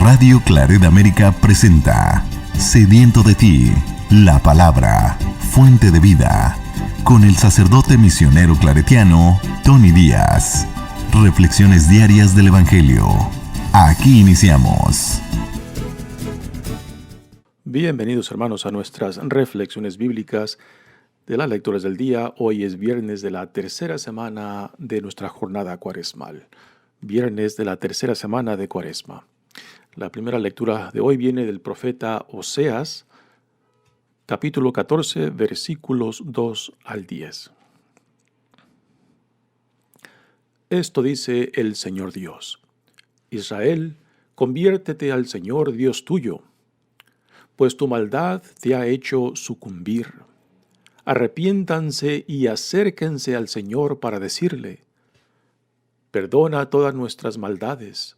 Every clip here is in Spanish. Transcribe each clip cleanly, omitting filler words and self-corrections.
Radio Claret América presenta Sediento de ti, la palabra, fuente de vida, con el sacerdote misionero claretiano Tony Díaz. Reflexiones diarias del Evangelio. Aquí iniciamos. Bienvenidos, hermanos, a nuestras reflexiones bíblicas de las lecturas del día. Hoy es viernes de la tercera semana de nuestra jornada cuaresmal. Viernes de la tercera semana de Cuaresma. La primera lectura de hoy viene del profeta Oseas, capítulo 14, versículos 2 al 10. Esto dice el Señor Dios: Israel, conviértete al Señor Dios tuyo, pues tu maldad te ha hecho sucumbir. Arrepiéntanse y acérquense al Señor para decirle: perdona todas nuestras maldades.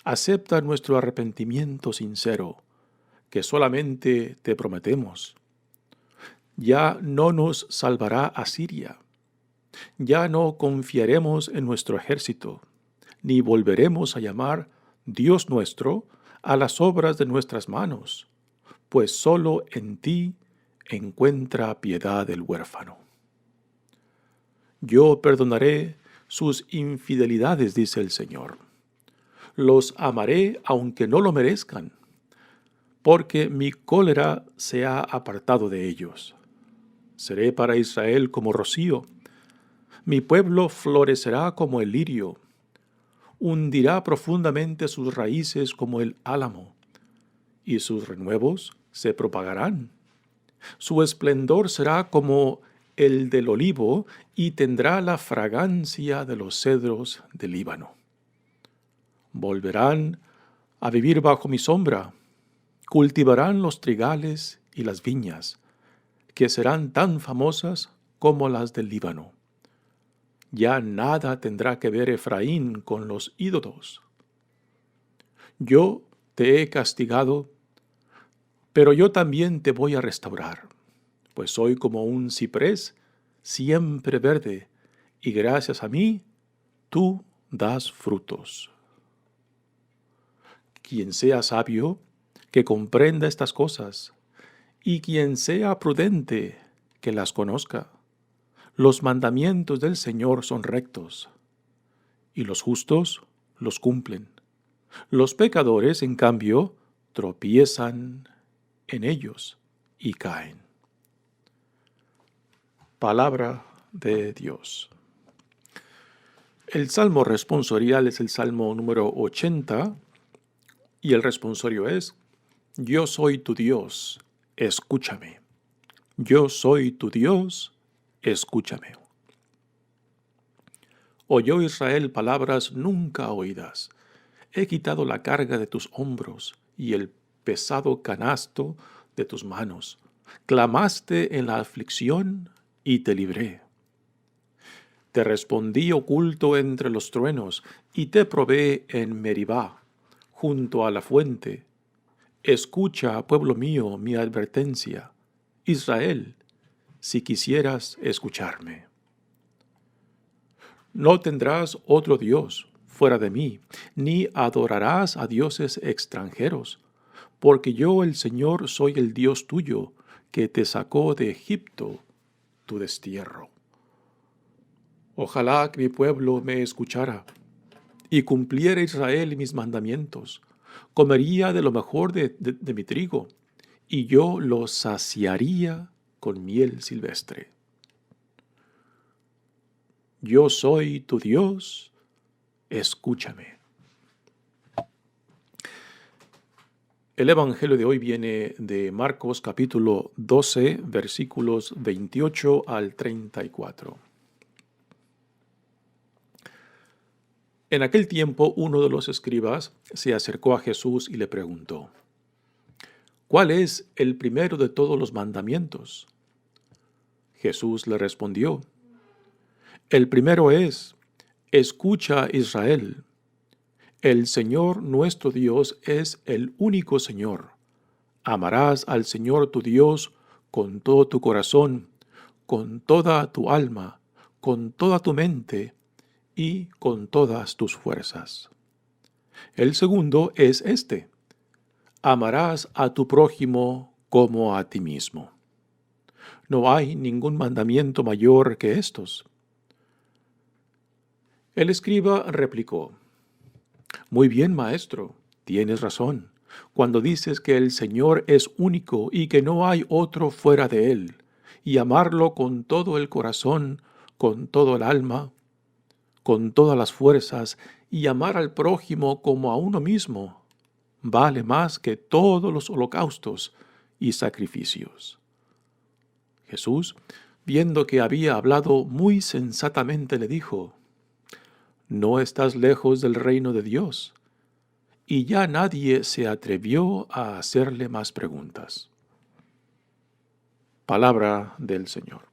Acepta nuestro arrepentimiento sincero, que solamente te prometemos. Ya no nos salvará Asiria. Ya no confiaremos en nuestro ejército, ni volveremos a llamar Dios nuestro a las obras de nuestras manos, pues solo en ti encuentra piedad el huérfano. Yo perdonaré sus infidelidades, dice el Señor. Los amaré aunque no lo merezcan, porque mi cólera se ha apartado de ellos. Seré para Israel como rocío. Mi pueblo florecerá como el lirio. Hundirá profundamente sus raíces como el álamo, y sus renuevos se propagarán. Su esplendor será como el del olivo, y tendrá la fragancia de los cedros del Líbano. Volverán a vivir bajo mi sombra, cultivarán los trigales y las viñas, que serán tan famosas como las del Líbano. Ya nada tendrá que ver Efraín con los ídolos. Yo te he castigado, pero yo también te voy a restaurar, pues soy como un ciprés siempre verde, y gracias a mí tú das frutos. Quien sea sabio, que comprenda estas cosas, y quien sea prudente, que las conozca. Los mandamientos del Señor son rectos, y los justos los cumplen. Los pecadores, en cambio, tropiezan en ellos y caen. Palabra de Dios. El salmo responsorial es el salmo número 80, y el responsorio es: Yo soy tu Dios, escúchame. Yo soy tu Dios, escúchame. Oyó Israel palabras nunca oídas. He quitado la carga de tus hombros y el pesado canasto de tus manos. Clamaste en la aflicción y te libré. Te respondí oculto entre los truenos y te probé en Meribá, junto a la fuente. Escucha, pueblo mío, mi advertencia. Israel, si quisieras escucharme. No tendrás otro Dios fuera de mí, ni adorarás a dioses extranjeros, porque yo, el Señor, soy el Dios tuyo, que te sacó de Egipto, tu destierro. Ojalá que mi pueblo me escuchara, y cumpliera Israel mis mandamientos. Comería de lo mejor de mi trigo, y yo lo saciaría con miel silvestre. Yo soy tu Dios, escúchame. El Evangelio de hoy viene de Marcos capítulo 12, versículos 28 al 34. En aquel tiempo, uno de los escribas se acercó a Jesús y le preguntó: ¿Cuál es el primero de todos los mandamientos? Jesús le respondió: El primero es: escucha, Israel. El Señor nuestro Dios es el único Señor. Amarás al Señor tu Dios con todo tu corazón, con toda tu alma, con toda tu mente y con todas tus fuerzas. El segundo es este: amarás a tu prójimo como a ti mismo. No hay ningún mandamiento mayor que estos. El escriba replicó: Muy bien, maestro, tienes razón, cuando dices que el Señor es único y que no hay otro fuera de Él, y amarlo con todo el corazón, con todo el alma, con todas las fuerzas, y amar al prójimo como a uno mismo, vale más que todos los holocaustos y sacrificios. Jesús, viendo que había hablado muy sensatamente, le dijo: No estás lejos del reino de Dios. Y ya nadie se atrevió a hacerle más preguntas. Palabra del Señor.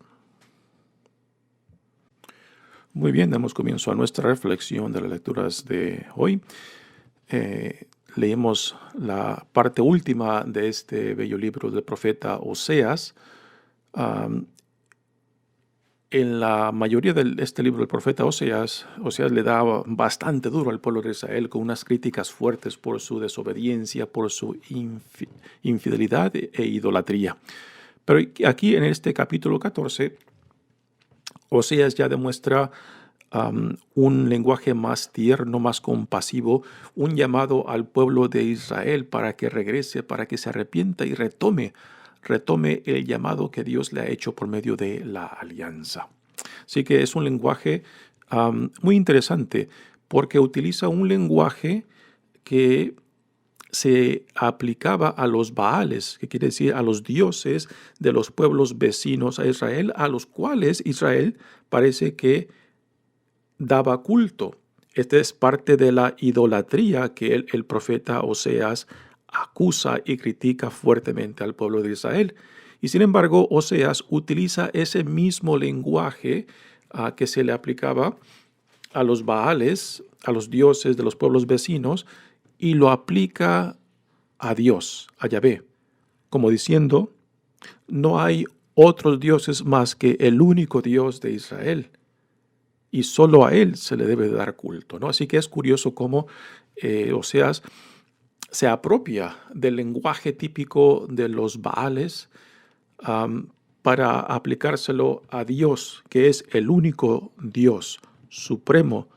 Muy bien, damos comienzo a nuestra reflexión de las lecturas de hoy. Leemos la parte última de este bello libro del profeta Oseas. En la mayoría de este libro del profeta Oseas le da bastante duro al pueblo de Israel, con unas críticas fuertes por su desobediencia, por su infidelidad e idolatría. Pero aquí en este capítulo 14, Oseas ya demuestra un lenguaje más tierno, más compasivo, un llamado al pueblo de Israel para que regrese, para que se arrepienta y retome el llamado que Dios le ha hecho por medio de la alianza. Así que es un lenguaje muy interesante, porque utiliza un lenguaje que se aplicaba a los Baales, que quiere decir a los dioses de los pueblos vecinos a Israel, a los cuales Israel parece que daba culto. Esta es parte de la idolatría que el profeta Oseas acusa y critica fuertemente al pueblo de Israel. Y sin embargo, Oseas utiliza ese mismo lenguaje que se le aplicaba a los Baales, a los dioses de los pueblos vecinos, y lo aplica a Dios, a Yahvé, como diciendo: no hay otros dioses más que el único Dios de Israel, y solo a Él se le debe dar culto, ¿no? Así que es curioso cómo Oseas se apropia del lenguaje típico de los Baales para aplicárselo a Dios, que es el único Dios supremo,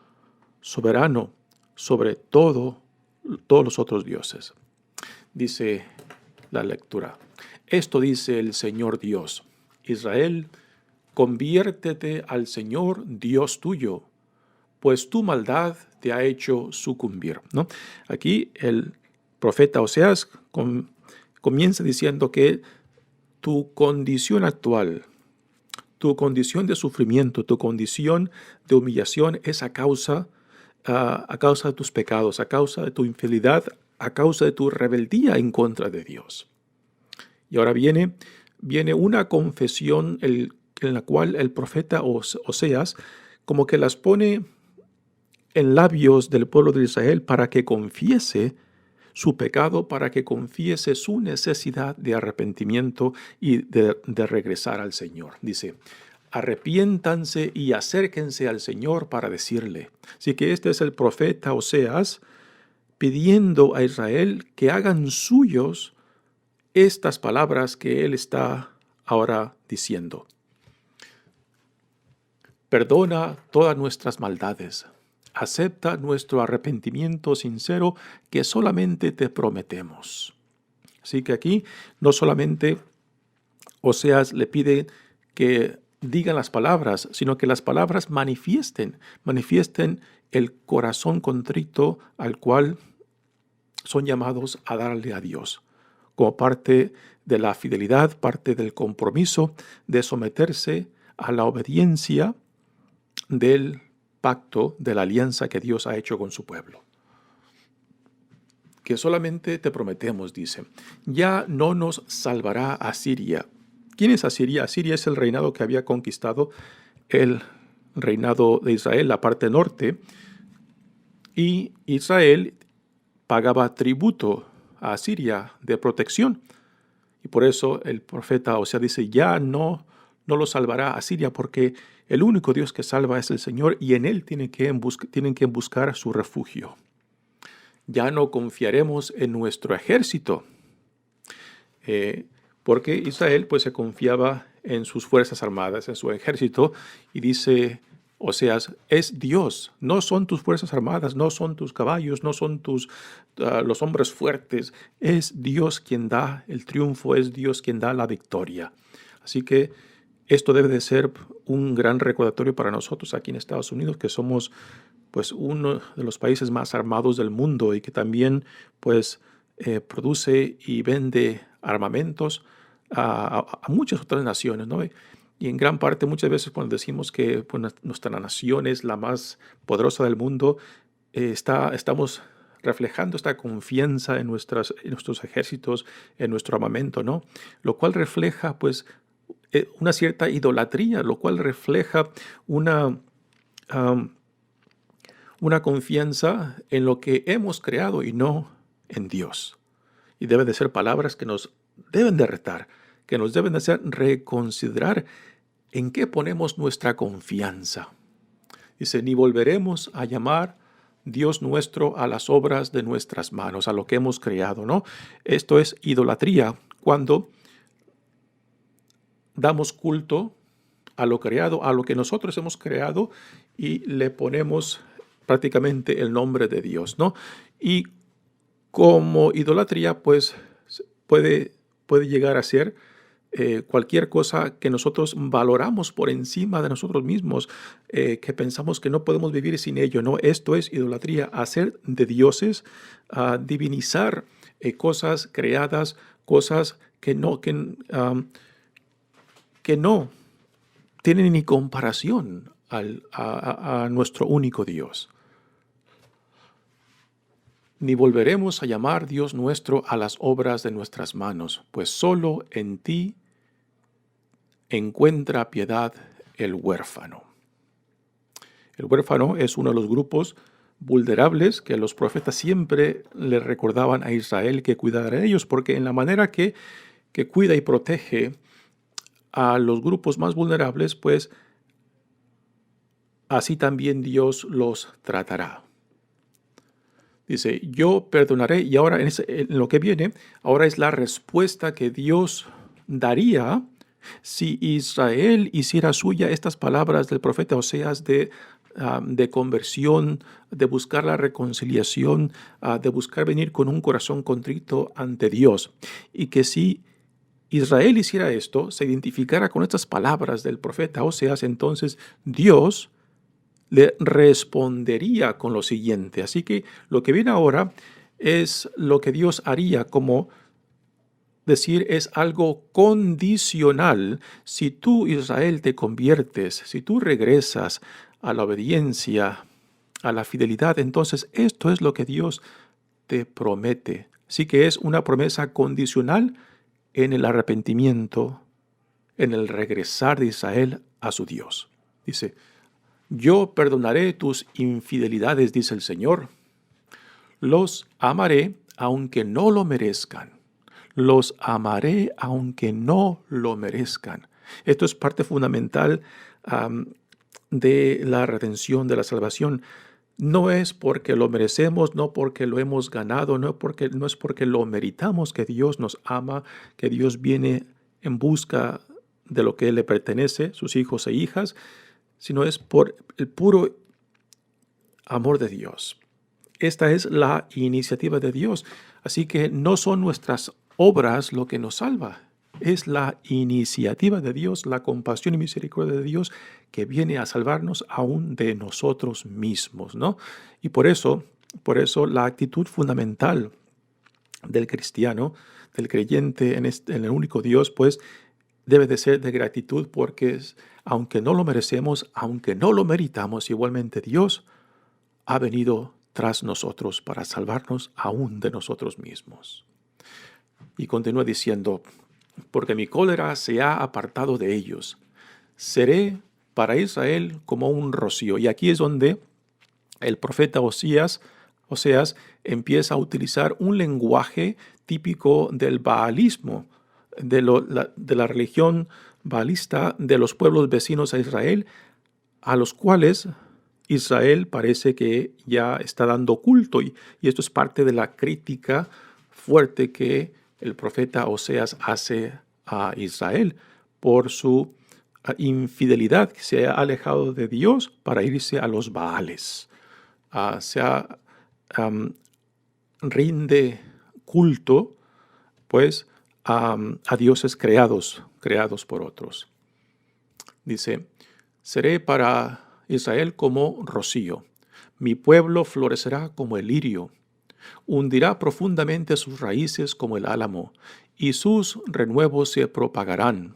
soberano, sobre todos los otros dioses. Dice la lectura: Esto dice el Señor Dios: Israel, conviértete al Señor Dios tuyo, pues tu maldad te ha hecho sucumbir, ¿no? Aquí el profeta Oseas comienza diciendo que tu condición actual, tu condición de sufrimiento, tu condición de humillación es a causa de tus pecados, a causa de tu infidelidad, a causa de tu rebeldía en contra de Dios. Y ahora viene una confesión en la cual el profeta Oseas como que las pone en labios del pueblo de Israel para que confiese su pecado, para que confiese su necesidad de arrepentimiento y de regresar al Señor. Dice: arrepiéntanse y acérquense al Señor para decirle. Así que este es el profeta Oseas pidiendo a Israel que hagan suyos estas palabras que él está ahora diciendo. Perdona todas nuestras maldades. Acepta nuestro arrepentimiento sincero que solamente te prometemos. Así que aquí no solamente Oseas le pide que digan las palabras, sino que las palabras manifiesten el corazón contrito al cual son llamados a darle a Dios, como parte de la fidelidad, parte del compromiso de someterse a la obediencia del pacto, de la alianza que Dios ha hecho con su pueblo. Que solamente te prometemos, dice, ya no nos salvará Asiria. ¿Quién es Asiria? Asiria es el reinado que había conquistado el reinado de Israel, la parte norte, y Israel pagaba tributo a Asiria de protección. Y por eso el profeta Oseas dice, ya no lo salvará Asiria, porque el único Dios que salva es el Señor, y en Él tienen que buscar su refugio. Ya no confiaremos en nuestro ejército, porque Israel pues se confiaba en sus fuerzas armadas, en su ejército, y dice Oseas, es Dios, no son tus fuerzas armadas, no son tus caballos, no son los hombres fuertes, es Dios quien da el triunfo, es Dios quien da la victoria. Así que esto debe de ser un gran recordatorio para nosotros aquí en Estados Unidos, que somos pues uno de los países más armados del mundo y que también pues produce y vende armamentos a muchas otras naciones, ¿no? Y en gran parte, muchas veces cuando decimos que pues, nuestra nación es la más poderosa del mundo, estamos reflejando esta confianza en nuestros ejércitos, en nuestro armamento, ¿no? Lo cual refleja, pues, una cierta idolatría, lo cual refleja una confianza en lo que hemos creado y no en Dios. Y deben de ser palabras que nos deben de retar, que nos deben de hacer reconsiderar en qué ponemos nuestra confianza. Dice, ni volveremos a llamar Dios nuestro a las obras de nuestras manos, a lo que hemos creado, ¿no? Esto es idolatría, cuando damos culto a lo creado, a lo que nosotros hemos creado, y le ponemos prácticamente el nombre de Dios, ¿no? Y como idolatría, pues puede llegar a ser cualquier cosa que nosotros valoramos por encima de nosotros mismos, que pensamos que no podemos vivir sin ello, ¿no? Esto es idolatría, hacer de dioses, divinizar cosas creadas, cosas que no tienen ni comparación a nuestro único Dios. Ni volveremos a llamar Dios nuestro a las obras de nuestras manos, pues solo en ti encuentra piedad el huérfano. El huérfano es uno de los grupos vulnerables que los profetas siempre le recordaban a Israel que cuidara de ellos, porque en la manera que cuida y protege a los grupos más vulnerables, pues así también Dios los tratará. Dice, yo perdonaré, y ahora en lo que viene, ahora es la respuesta que Dios daría si Israel hiciera suya estas palabras del profeta Oseas de conversión, de buscar la reconciliación, de buscar venir con un corazón contrito ante Dios. Y que si Israel hiciera esto, se identificara con estas palabras del profeta Oseas, entonces Dios le respondería con lo siguiente. Así que lo que viene ahora es lo que Dios haría, como decir, es algo condicional. Si tú, Israel, te conviertes, si tú regresas a la obediencia, a la fidelidad, entonces esto es lo que Dios te promete. Así que es una promesa condicional en el arrepentimiento, en el regresar de Israel a su Dios. Dice, yo perdonaré tus infidelidades, dice el Señor. Los amaré aunque no lo merezcan. Los amaré aunque no lo merezcan. Esto es parte fundamental de la redención, de la salvación. No es porque lo merecemos, no porque lo hemos ganado, no es porque lo meritamos que Dios nos ama, que Dios viene en busca de lo que le pertenece, sus hijos e hijas, sino es por el puro amor de Dios. Esta es la iniciativa de Dios. Así que no son nuestras obras lo que nos salva. Es la iniciativa de Dios, la compasión y misericordia de Dios que viene a salvarnos aún de nosotros mismos, ¿no? Y por eso la actitud fundamental del cristiano, del creyente en el único Dios, pues debe de ser de gratitud, porque aunque no lo merecemos, aunque no lo meritamos, igualmente Dios ha venido tras nosotros para salvarnos aún de nosotros mismos. Y continúa diciendo, porque mi cólera se ha apartado de ellos. Seré para Israel como un rocío. Y aquí es donde el profeta Oseas empieza a utilizar un lenguaje típico del baalismo, de la religión baalista de los pueblos vecinos a Israel, a los cuales Israel parece que ya está dando culto y esto es parte de la crítica fuerte que el profeta Oseas hace a Israel por su infidelidad, que se ha alejado de Dios para irse a los Baales. Rinde culto pues a dioses creados por otros. Dice, seré para Israel como rocío, mi pueblo florecerá como el lirio, hundirá profundamente sus raíces como el álamo, y sus renuevos se propagarán.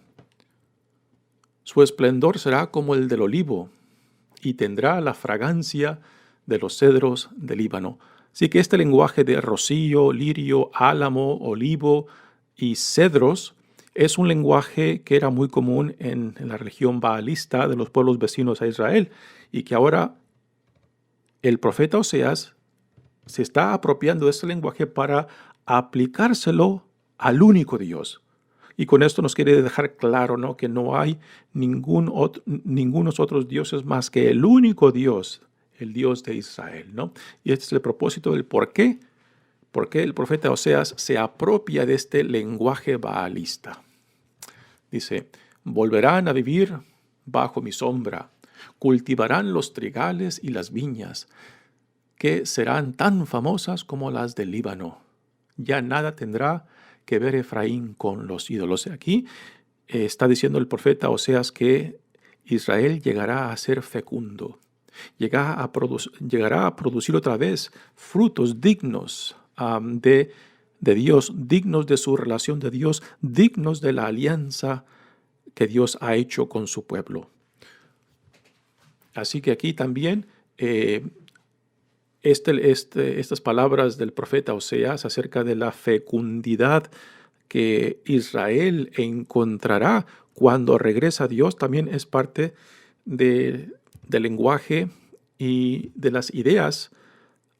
Su esplendor será como el del olivo, y tendrá la fragancia de los cedros del Líbano. Así que este lenguaje de rocío, lirio, álamo, olivo y cedros es un lenguaje que era muy común en la religión baalista de los pueblos vecinos a Israel y que ahora el profeta Oseas se está apropiando de este lenguaje para aplicárselo al único Dios. Y con esto nos quiere dejar claro, ¿no?, que no hay ningunos otros dioses más que el único Dios, el Dios de Israel, ¿no? Y este es el propósito del por qué el profeta Oseas se apropia de este lenguaje baalista. Dice, volverán a vivir bajo mi sombra, cultivarán los trigales y las viñas, que serán tan famosas como las del Líbano. Ya nada tendrá que ver Efraín con los ídolos. Aquí está diciendo el profeta Oseas que Israel llegará a ser fecundo, llegará a producir otra vez frutos dignos de Dios, dignos de su relación de Dios, dignos de la alianza que Dios ha hecho con su pueblo. Así que aquí también estas palabras del profeta Oseas acerca de la fecundidad que Israel encontrará cuando regresa a Dios también es parte del lenguaje y de las ideas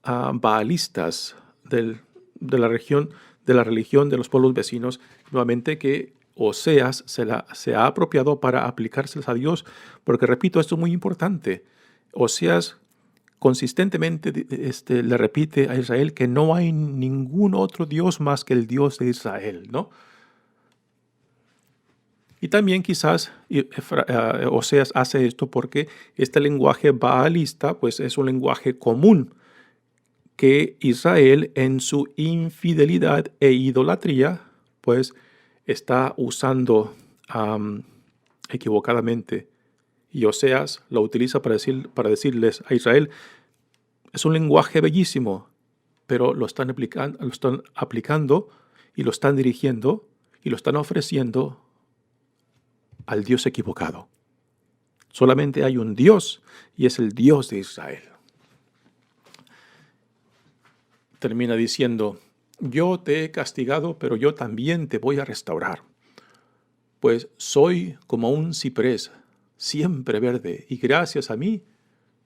baalistas de la religión de los pueblos vecinos, nuevamente que Oseas se ha apropiado para aplicárselas a Dios, porque repito, esto es muy importante. Oseas consistentemente le repite a Israel que no hay ningún otro Dios más que el Dios de Israel, ¿no? Y también quizás Oseas hace esto porque este lenguaje baalista pues es un lenguaje común que Israel en su infidelidad e idolatría pues está usando equivocadamente. Y Oseas lo utiliza para decirles a Israel, es un lenguaje bellísimo, pero lo están aplicando y lo están dirigiendo y lo están ofreciendo al Dios equivocado. Solamente hay un Dios y es el Dios de Israel. Termina diciendo, yo te he castigado, pero yo también te voy a restaurar, pues soy como un ciprés, siempre verde, y gracias a mí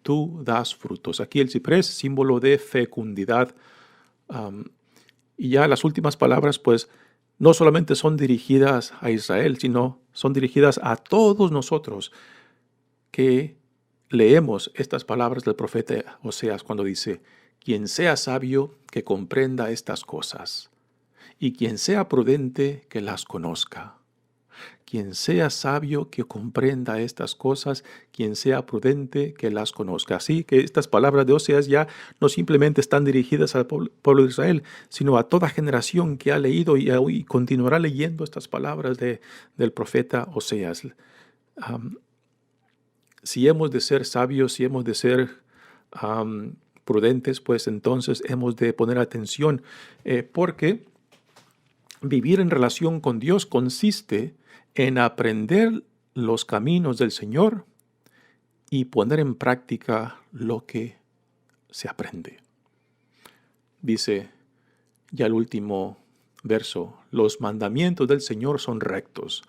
tú das frutos. Aquí el ciprés, símbolo de fecundidad. Y ya las últimas palabras, pues, no solamente son dirigidas a Israel, sino son dirigidas a todos nosotros que leemos estas palabras del profeta Oseas cuando dice, quien sea sabio, que comprenda estas cosas, y quien sea prudente, que las conozca. Quien sea sabio, que comprenda estas cosas, quien sea prudente, que las conozca. Así que estas palabras de Oseas ya no simplemente están dirigidas al pueblo de Israel, sino a toda generación que ha leído y continuará leyendo estas palabras del profeta Oseas. Si hemos de ser sabios, si hemos de ser prudentes, pues entonces hemos de poner atención, porque vivir en relación con Dios consiste en aprender los caminos del Señor y poner en práctica lo que se aprende. Dice ya el último verso, los mandamientos del Señor son rectos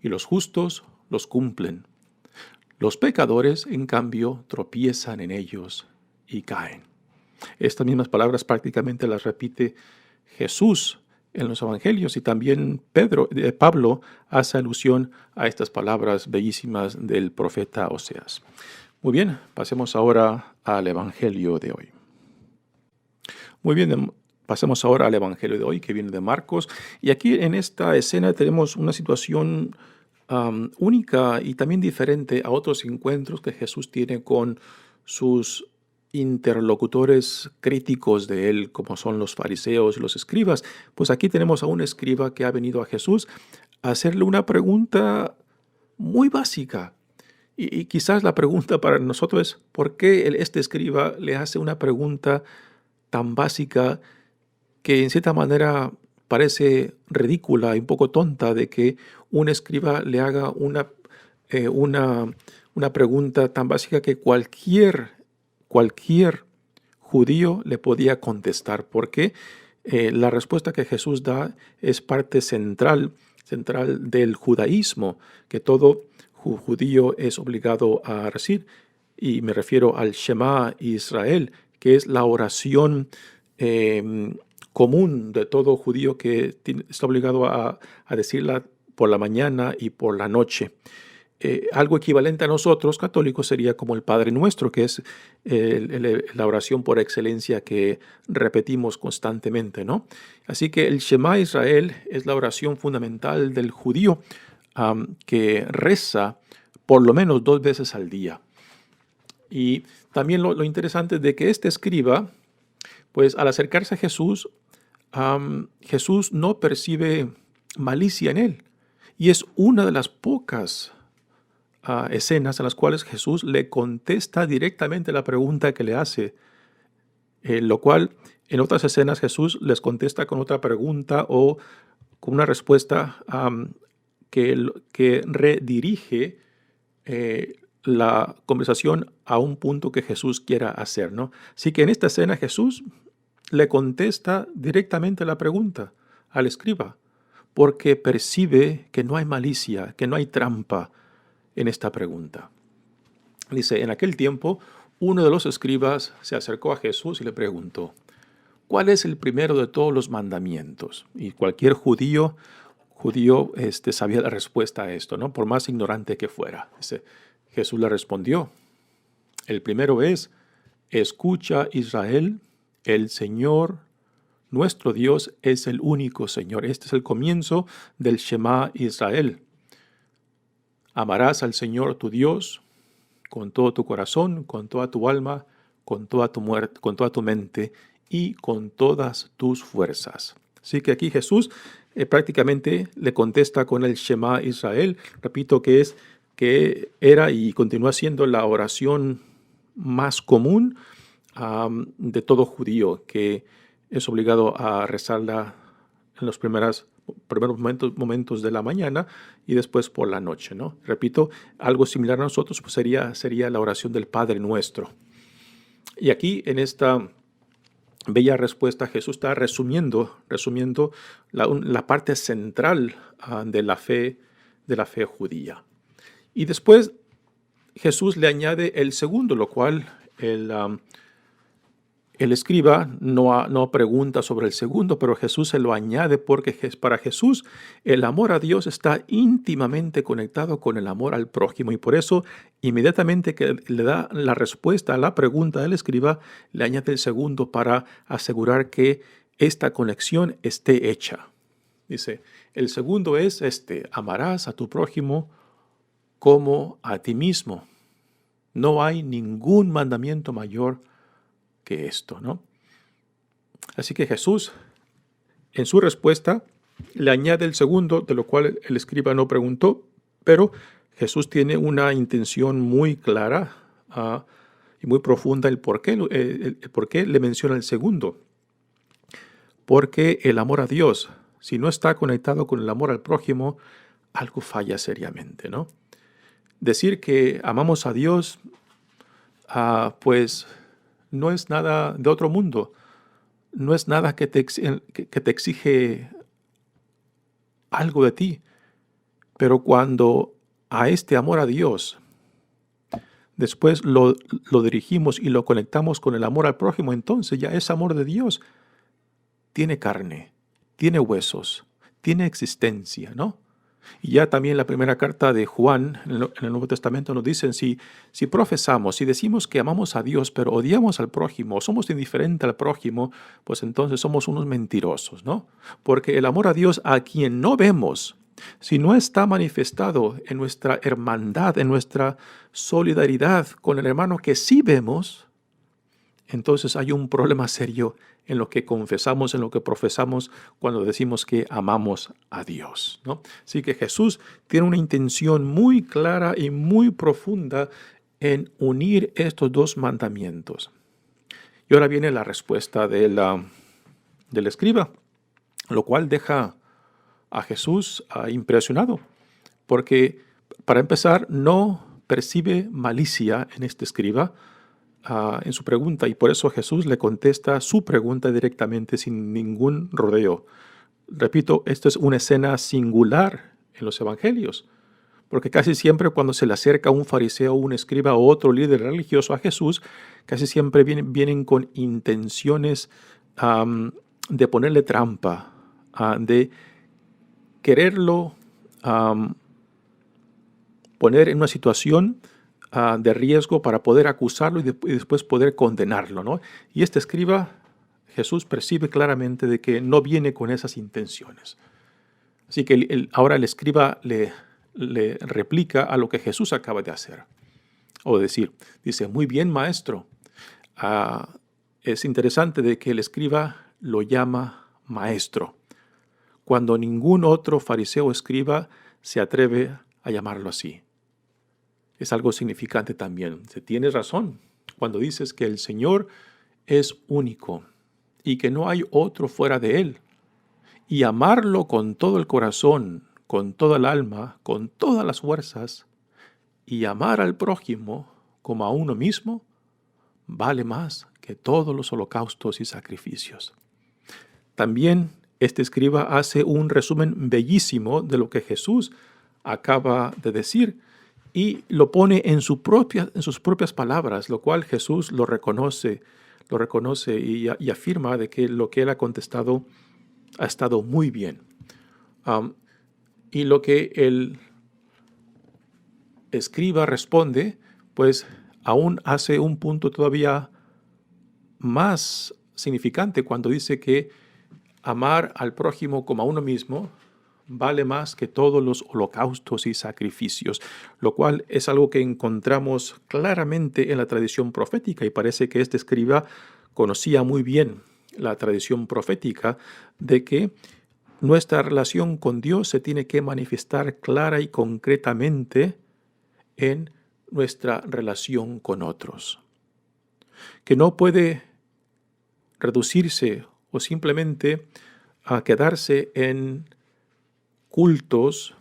y los justos los cumplen. Los pecadores, en cambio, tropiezan en ellos y caen. Estas mismas palabras prácticamente las repite Jesús en los evangelios y también Pablo hace alusión a estas palabras bellísimas del profeta Oseas. Muy bien, pasemos ahora al Evangelio de hoy. Muy bien, pasemos ahora al Evangelio de hoy, que viene de Marcos. Y aquí en esta escena tenemos una situación única y también diferente a otros encuentros que Jesús tiene con sus interlocutores críticos de él, como son los fariseos y los escribas. Pues aquí tenemos a un escriba que ha venido a Jesús a hacerle una pregunta muy básica. Y quizás la pregunta para nosotros es, ¿por qué este escriba le hace una pregunta tan básica que en cierta manera parece ridícula y un poco tonta, de que un escriba le haga una pregunta tan básica que cualquier judío le podía contestar? Porque la respuesta que Jesús da es parte central del judaísmo, que todo judío es obligado a recibir, y me refiero al Shema Israel, que es la oración común de todo judío que está obligado a decirla por la mañana y por la noche. Algo equivalente a nosotros, católicos, sería como el Padre Nuestro, que es la oración por excelencia que repetimos constantemente, ¿no? Así que el Shema Israel es la oración fundamental del judío, que reza por lo menos 2 veces al día. Y también lo interesante es de que este escriba, pues al acercarse a Jesús, Jesús no percibe malicia en él. Y es una de las pocas escenas en las cuales Jesús le contesta directamente la pregunta que le hace, lo cual en otras escenas Jesús les contesta con otra pregunta o con una respuesta que redirige la conversación a un punto que Jesús quiera hacer, ¿no? Así que en esta escena Jesús le contesta directamente la pregunta al escriba, porque percibe que no hay malicia, que no hay trampa en esta pregunta. Dice, en aquel tiempo, uno de los escribas se acercó a Jesús y le preguntó, ¿cuál es el primero de todos los mandamientos? Y cualquier judío sabía la respuesta a esto, ¿no? Por más ignorante que fuera. Jesús le respondió, el primero es, escucha Israel, el Señor, nuestro Dios, es el único Señor. Este es el comienzo del Shema Israel. Amarás al Señor tu Dios con todo tu corazón, con toda tu alma, con toda tu mente y con todas tus fuerzas. Así que aquí Jesús prácticamente le contesta con el Shema Israel. Repito que era y continúa siendo la oración más común de todo judío, que es obligado a rezarla en los primeros momentos de la mañana y después por la noche, ¿no? Repito, algo similar a nosotros pues sería la oración del Padre Nuestro. Y aquí en esta bella respuesta Jesús está resumiendo la parte central de la fe judía. Y después Jesús le añade el segundo, lo cual el escriba no pregunta sobre el segundo, pero Jesús se lo añade porque para Jesús el amor a Dios está íntimamente conectado con el amor al prójimo, y por eso inmediatamente que le da la respuesta a la pregunta del escriba, le añade el segundo para asegurar que esta conexión esté hecha. Dice, el segundo es amarás a tu prójimo como a ti mismo. No hay ningún mandamiento mayor que esto, ¿no? Así que Jesús, en su respuesta, le añade el segundo, de lo cual el escriba no preguntó, pero Jesús tiene una intención muy clara y muy profunda el por qué le menciona el segundo. Porque el amor a Dios, si no está conectado con el amor al prójimo, algo falla seriamente, ¿no? Decir que amamos a Dios, pues no es nada de otro mundo, no es nada que te exige algo de ti, pero cuando a este amor a Dios después lo dirigimos y lo conectamos con el amor al prójimo, entonces ya ese amor de Dios tiene carne, tiene huesos, tiene existencia, ¿no? Y ya también la primera carta de Juan en el Nuevo Testamento nos dicen, si profesamos, si decimos que amamos a Dios, pero odiamos al prójimo, o somos indiferentes al prójimo, pues entonces somos unos mentirosos, ¿no? Porque el amor a Dios a quien no vemos, si no está manifestado en nuestra hermandad, en nuestra solidaridad con el hermano que sí vemos, entonces hay un problema serio en lo que confesamos, en lo que profesamos cuando decimos que amamos a Dios, ¿no? Así que Jesús tiene una intención muy clara y muy profunda en unir estos dos mandamientos. Y ahora viene la respuesta del escriba, lo cual deja a Jesús impresionado, porque para empezar no percibe malicia en este escriba, en su pregunta, y por eso Jesús le contesta su pregunta directamente sin ningún rodeo. Repito, esto es una escena singular en los evangelios, porque casi siempre cuando se le acerca un fariseo, un escriba o otro líder religioso a Jesús, casi siempre vienen con intenciones de ponerle trampa, de quererlo poner en una situación de riesgo para poder acusarlo y después poder condenarlo, ¿no? Y este escriba, Jesús percibe claramente de que no viene con esas intenciones. Así que ahora el escriba le replica a lo que Jesús acaba de hacer o decir. Dice, muy bien, maestro. Es interesante de que el escriba lo llama maestro, cuando ningún otro fariseo o escriba se atreve a llamarlo así. Es algo significante también. Tienes razón cuando dices que el Señor es único y que no hay otro fuera de Él. Y amarlo con todo el corazón, con toda el alma, con todas las fuerzas, y amar al prójimo como a uno mismo, vale más que todos los holocaustos y sacrificios. También este escriba hace un resumen bellísimo de lo que Jesús acaba de decir, y lo pone en sus propias palabras, lo cual Jesús lo reconoce y afirma de que lo que él ha contestado ha estado muy bien. Y lo que el escriba responde, pues aún hace un punto todavía más significante cuando dice que amar al prójimo como a uno mismo vale más que todos los holocaustos y sacrificios, lo cual es algo que encontramos claramente en la tradición profética, y parece que este escriba conocía muy bien la tradición profética de que nuestra relación con Dios se tiene que manifestar clara y concretamente en nuestra relación con otros, que no puede reducirse o simplemente a quedarse en cultos,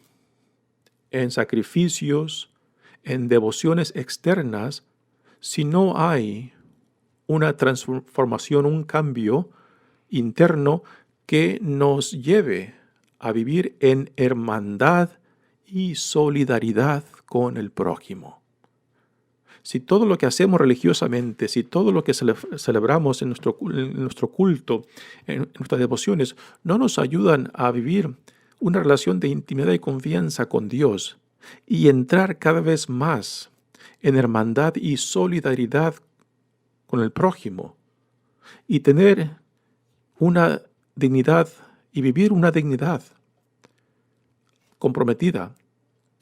en sacrificios, en devociones externas, si no hay una transformación, un cambio interno que nos lleve a vivir en hermandad y solidaridad con el prójimo. Si todo lo que hacemos religiosamente, si todo lo que celebramos en nuestro culto, en nuestras devociones, no nos ayudan a vivir una relación de intimidad y confianza con Dios y entrar cada vez más en hermandad y solidaridad con el prójimo y tener una dignidad y vivir una dignidad comprometida,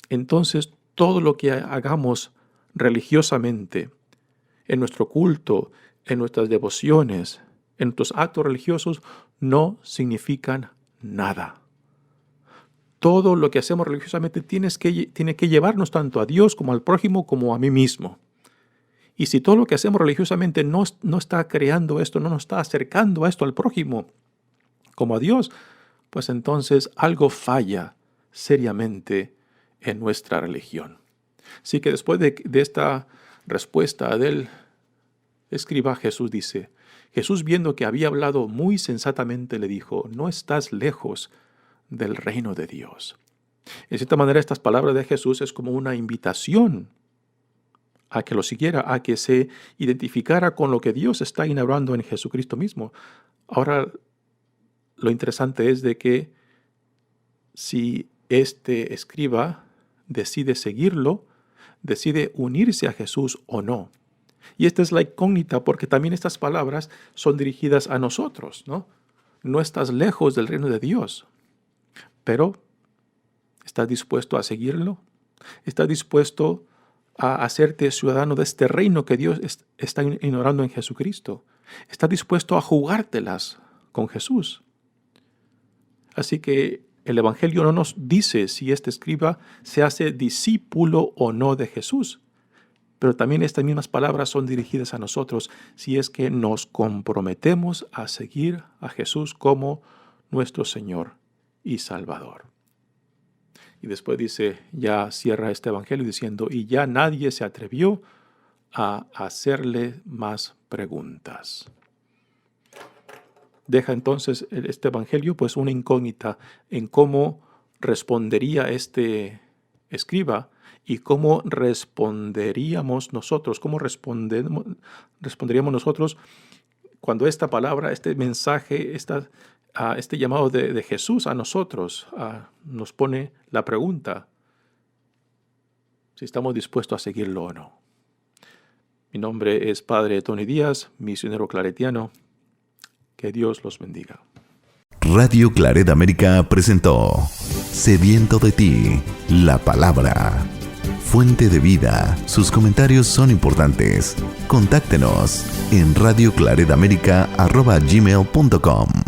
entonces todo lo que hagamos religiosamente en nuestro culto, en nuestras devociones, en nuestros actos religiosos, no significan nada. Todo lo que hacemos religiosamente tiene que llevarnos tanto a Dios como al prójimo como a mí mismo. Y si todo lo que hacemos religiosamente no está creando esto, no nos está acercando a esto al prójimo como a Dios, pues entonces algo falla seriamente en nuestra religión. Así que después de esta respuesta del escriba, Jesús dice, Jesús viendo que había hablado muy sensatamente le dijo, no estás lejos del reino de Dios. En cierta manera, estas palabras de Jesús es como una invitación a que lo siguiera, a que se identificara con lo que Dios está inaugurando en Jesucristo mismo. Ahora, lo interesante es de que si este escriba decide seguirlo, decide unirse a Jesús o no. Y esta es la incógnita, porque también estas palabras son dirigidas a nosotros, ¿no? No estás lejos del reino de Dios, pero ¿estás dispuesto a seguirlo? ¿Estás dispuesto a hacerte ciudadano de este reino que Dios está inaugurando en Jesucristo? ¿Estás dispuesto a jugártelas con Jesús? Así que el Evangelio no nos dice si este escriba se hace discípulo o no de Jesús, pero también estas mismas palabras son dirigidas a nosotros si es que nos comprometemos a seguir a Jesús como nuestro Señor y Salvador. Y después dice, ya cierra este Evangelio diciendo, y ya nadie se atrevió a hacerle más preguntas. Deja entonces este Evangelio pues una incógnita en cómo respondería este escriba y cómo responderíamos nosotros, responderíamos nosotros cuando esta palabra, este mensaje, este llamado de Jesús a nosotros nos pone la pregunta si estamos dispuestos a seguirlo o no. Mi nombre es Padre Tony Díaz, misionero claretiano. Que Dios los bendiga. Radio Claret América presentó Sediento de ti, la palabra. Fuente de vida. Sus comentarios son importantes. Contáctenos en radioclaretamerica@gmail.com.